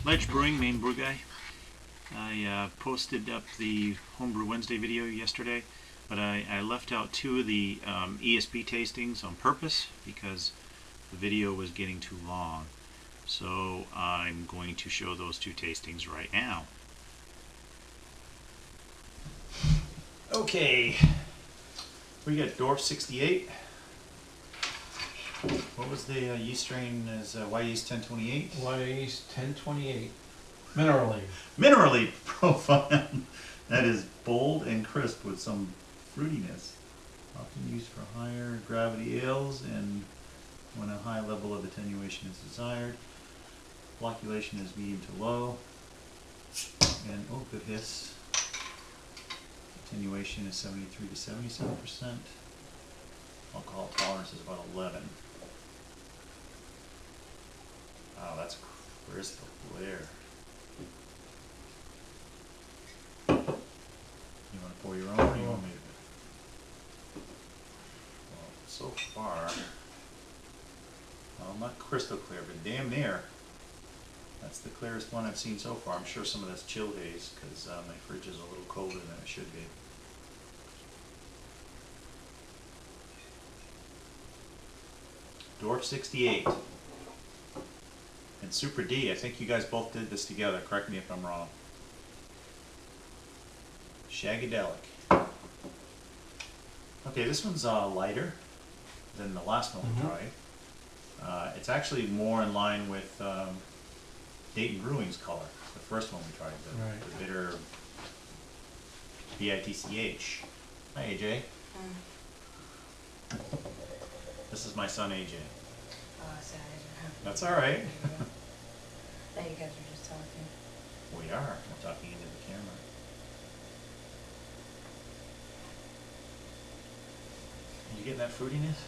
Ledge Brewing, main brew guy. I posted up the Home Brew Wednesday video yesterday, but I left out two of the ESP tastings on purpose because the video was getting too long. So I'm going to show those two tastings right now. Okay, we got Dwarf 68. What was the yeast strain? Is Y Yeast 1028? Y Yeast 1028. Minerally. Minerally profile. That is bold and crisp with some fruitiness. Often used for higher gravity ales and when a high level of attenuation is desired. Flocculation is medium to low. And oh, good hiss. Attenuation is 73 to 77%. Alcohol tolerance is about 11. Wow, that's crystal clear. You want to pour your own, or you want me to? Well, so far, well, not crystal clear, but damn near. That's the clearest one I've seen so far. I'm sure some of that's chill haze because my fridge is a little colder than it should be. Dwarf 68 and Super D. I think you guys both did this together. Correct me if I'm wrong. Shagadelic. Okay, this one's lighter than the last one we tried. It's actually more in line with Dayton Brewing's color. The first one we tried, the bitter BITCH. Hi, AJ. This is my son, AJ. Oh, sorry. That's all right. I thought you guys were just talking. We are. We're talking into the camera. You getting that fruitiness?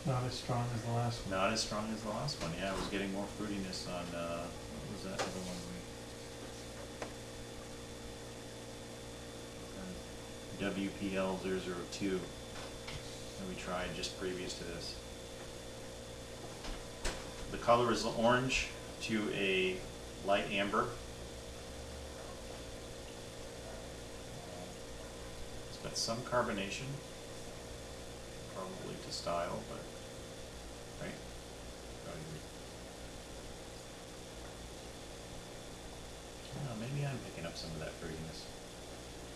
Not as strong as the last one. Not as strong as the last one. Yeah, I was getting more fruitiness on, what was that other one WPL 002 that we tried just previous to this. The color is orange to a light amber. It's got some carbonation, probably to style, but right? Probably. Oh, maybe I'm picking up some of that fruitiness.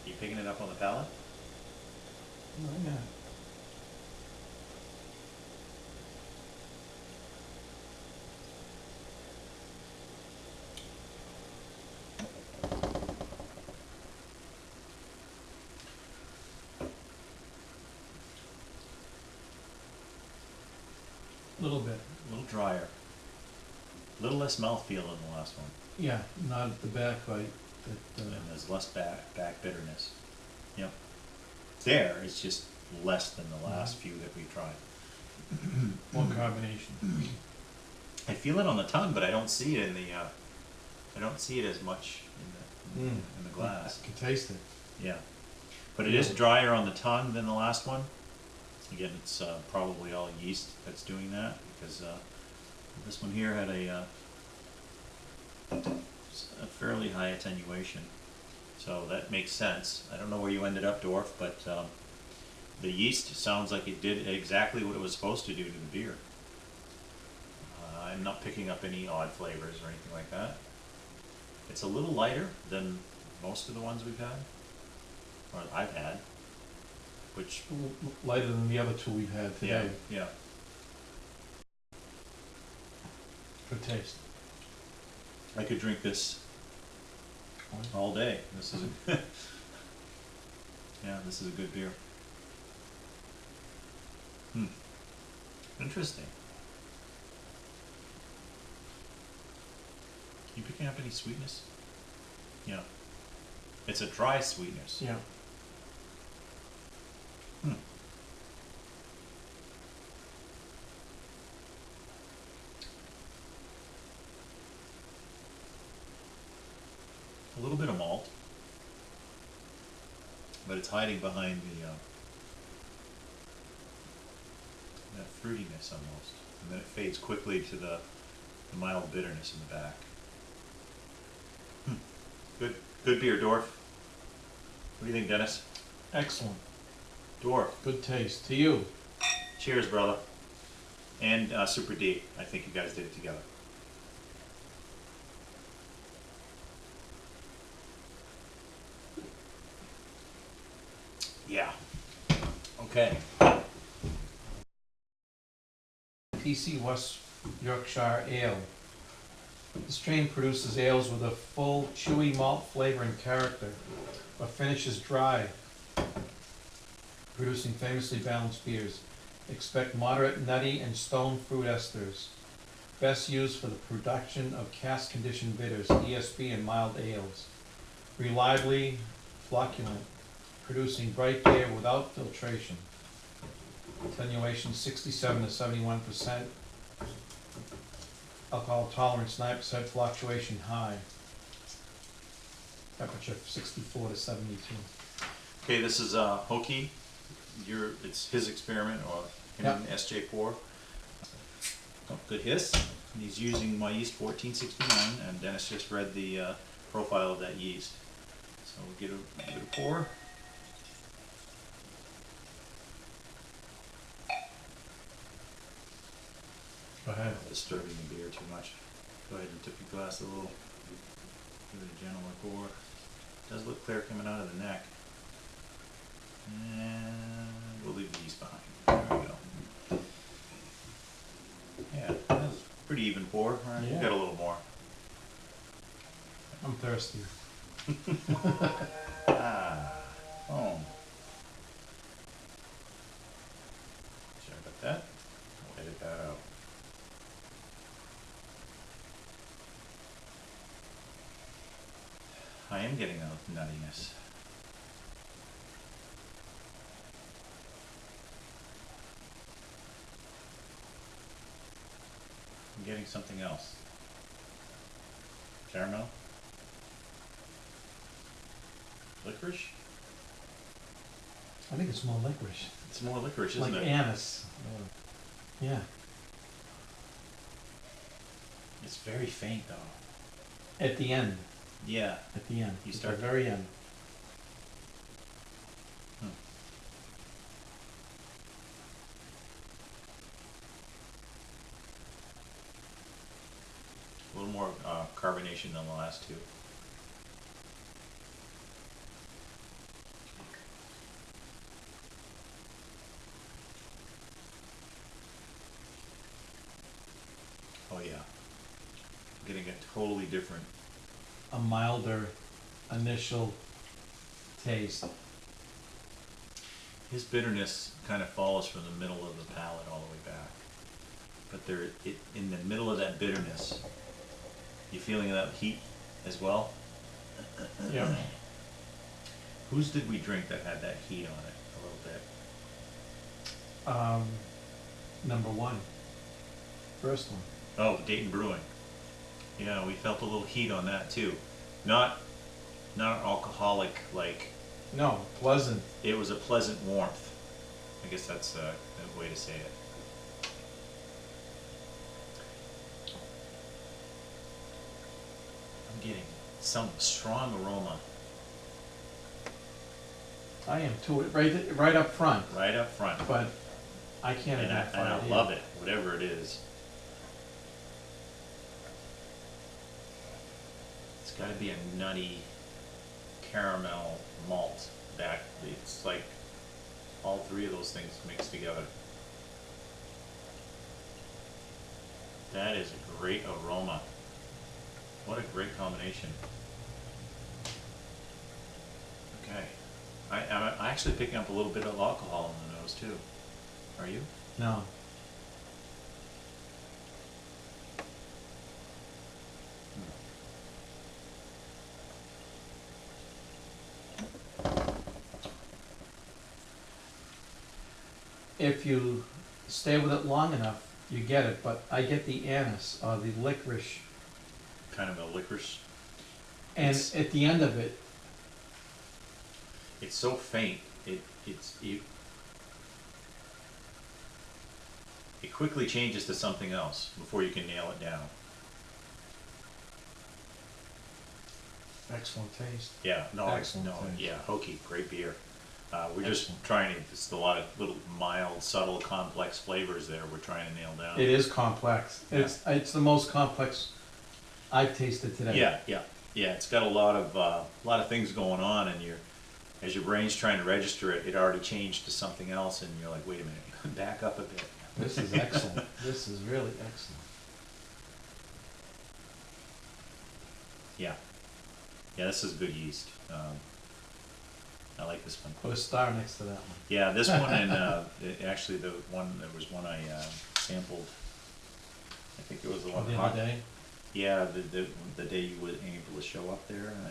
You picking it up on the palate? No, yeah. A little bit. A little drier. A little less mouthfeel than the last one. Yeah, not at the back bite. But, And there's less back bitterness. Yep. There, it's just less than the last few that we tried. more carbonation. I feel it on the tongue, but I don't see it in the. I don't see it as much in the glass. I can taste it. Yeah, but it is drier on the tongue than the last one. Again, it's probably all yeast that's doing that because this one here had a fairly high attenuation, so that makes sense. I don't know where you ended up, Dwarf, but the yeast sounds like it did exactly what it was supposed to do to the beer. I'm not picking up any odd flavors or anything like that. It's a little lighter than most of the ones we've had, or I've had, which Lighter than the other two we've had today. yeah. Good taste. I could drink this all day. This is a yeah, this is a good beer. Interesting. You picking up any sweetness? Yeah. It's a dry sweetness. Yeah. A little bit of malt, but it's hiding behind the that fruitiness almost. and then it fades quickly to the mild bitterness in the back. Good beer, Dorf. What do you think, Dennis? Excellent. Dorf. Good taste. To you. Cheers, brother. And Super D. I think you guys did it together. Yeah. Okay. PC West Yorkshire Ale. This strain produces ales with a full, chewy malt flavor and character, but finishes dry, producing famously balanced beers. Expect moderate nutty and stone fruit esters. Best used for the production of cask-conditioned bitters, ESB, and mild ales. Reliably flocculent, producing bright beer without filtration. Attenuation 67 to 71%. Alcohol tolerance 9%, fluctuation high. Temperature 64 to 72. Okay, this is Hokie. It's his experiment, or him Yep. and SJ4. Oh, good hiss. And he's using my yeast 1469, and Dennis just read the profile of that yeast. So we'll give it a pour. Go ahead. Disturbing the beer too much. Go ahead and tip your glass a little. Give it a gentle pour. Does look clear coming out of the neck. And we'll leave the yeast behind. There we go. Yeah, that was a pretty even pour. Right? Yeah. Got a little more. I'm thirsty. Home. Sorry about that. We'll edit that out. I am getting a nuttiness. I'm getting something else. Caramel? Licorice? I think it's more licorice. It's more licorice, isn't Like it? anise. Yeah. It's very faint though. At the end. Yeah. At the end. You At start- the very end. A little more carbonation than the last two. Oh yeah. Getting a totally different. A milder initial taste. His bitterness kind of follows from the middle of the palate all the way back. But in the middle of that bitterness, you feeling that heat as well? Yeah. Whose did we drink that had that heat on it a little bit? Number one. First one. Oh, Dayton Brewing. Yeah, we felt a little heat on that too. Not alcoholic, like, No, pleasant. it was a pleasant warmth. I guess that's a way to say it. I'm getting some strong aroma I am too. Right up front. right up front. But I can't And identify I love it, whatever it is. It's got to be a nutty caramel malt back. It's like all three of those things mixed together. That is a great aroma. What a great combination. Okay. I'm actually picking up a little bit of alcohol in the nose too. Are you? No. If you stay with it long enough, you get it, but I get the anise or the licorice, Kind of a licorice. and It's- at the end of it, It's so faint. it quickly changes to something else before you can nail it down. Excellent taste. Yeah, no, Excellent taste. yeah, Hokie, great beer. We're just Excellent. trying to, just a lot of little mild, subtle, complex flavors there we're trying to nail down. It is complex. Yeah. It's the most complex I've tasted today. Yeah, it's got a lot of things going on, and as your brain's trying to register it, it already changed to something else, and you're like, wait a minute, back up a bit. This is excellent. This is really excellent. Yeah, this is good yeast. I like this one. Put a star next to that one. Yeah, this one and actually there was one I sampled. I think it was the one. The other day. Yeah, the day you were able to show up there, and I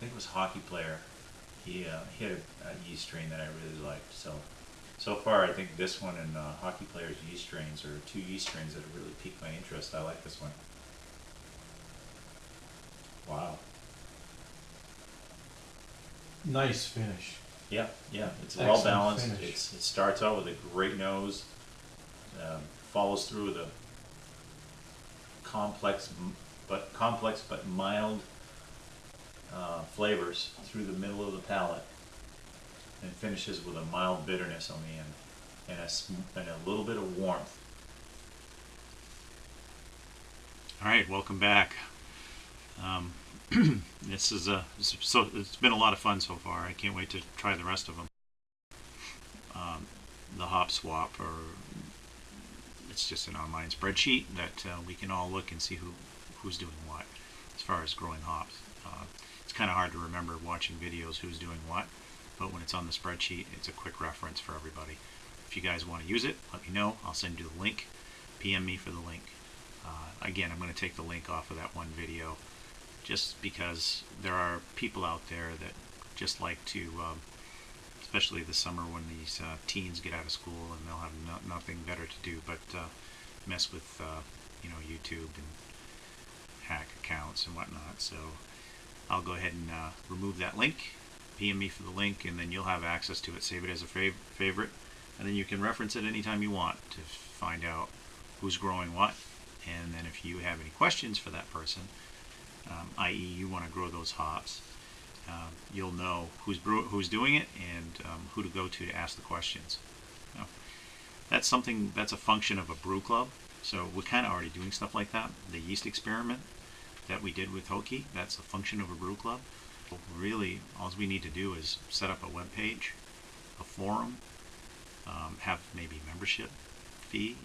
think it was Hockey Player. He had a yeast strain that I really liked. So far, I think this one and Hockey Player's yeast strains are two yeast strains that have really piqued my interest. I like this one. Wow. Nice finish. Yeah, it's Excellent well balanced. finish. It starts out with a great nose, follows through with a complex but mild flavors through the middle of the palate, and finishes with a mild bitterness on the end, and a little bit of warmth. All right, welcome back. This is so it's been a lot of fun so far. I can't wait to try the rest of them. The hop swap, or it's just an online spreadsheet that we can all look and see who's doing what as far as growing hops. It's kind of hard to remember watching videos who's doing what, but when it's on the spreadsheet, it's a quick reference for everybody. If you guys want to use it, let me know. I'll send you the link. PM me for the link. Again, I'm going to take the link off of that one video, just because there are people out there that just like to, especially this summer when these teens get out of school and they'll have nothing better to do but mess with YouTube and hack accounts and whatnot. So I'll go ahead and remove that link, PM me for the link, and then you'll have access to it. Save it as a favorite, and then you can reference it anytime you want to find out who's growing what. And then if you have any questions for that person, i.e. you want to grow those hops, you'll know who's doing it and who to go to ask the questions. Now, that's a function of a brew club, so we're kind of already doing stuff like that. The yeast experiment that we did with Hokie, that's a function of a brew club. Really, all we need to do is set up a web page, a forum, have maybe membership fee,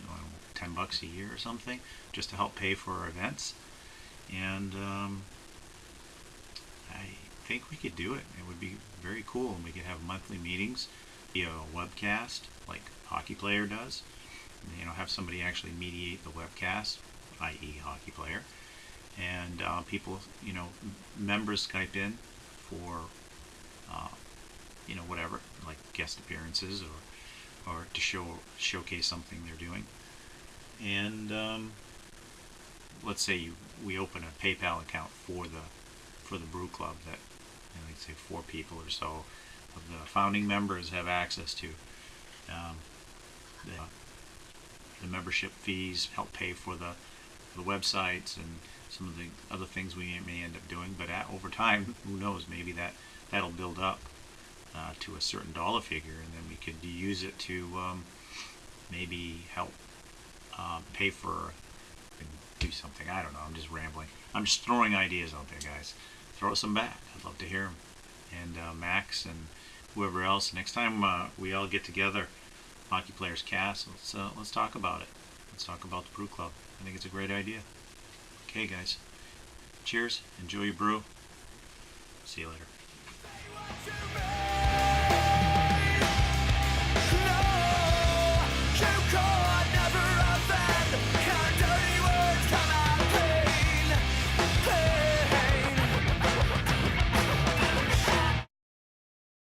$10 a year or something, just to help pay for our events. And I think we could do it. It would be very cool, and we could have monthly meetings via a webcast like Hockey Player does. Have somebody actually mediate the webcast, i.e. Hockey Player, and people, members Skype in for whatever, like guest appearances or to showcase something they're doing. And let's say we open a PayPal account for the brew club that, like say 4 people or so of the founding members have access to. The membership fees help pay for the websites and some of the other things we may end up doing. But over time, who knows? Maybe that'll build up to a certain dollar figure, and then we could use it to maybe help pay for and do something. I don't know. I'm just rambling. I'm just throwing ideas out there, guys. Throw some back. I'd love to hear them. And Max and whoever else. Next time we all get together, Hockey Players Cast, let's talk about it. Let's talk about the brew club. I think it's a great idea. Okay, guys. Cheers. Enjoy your brew. See you later.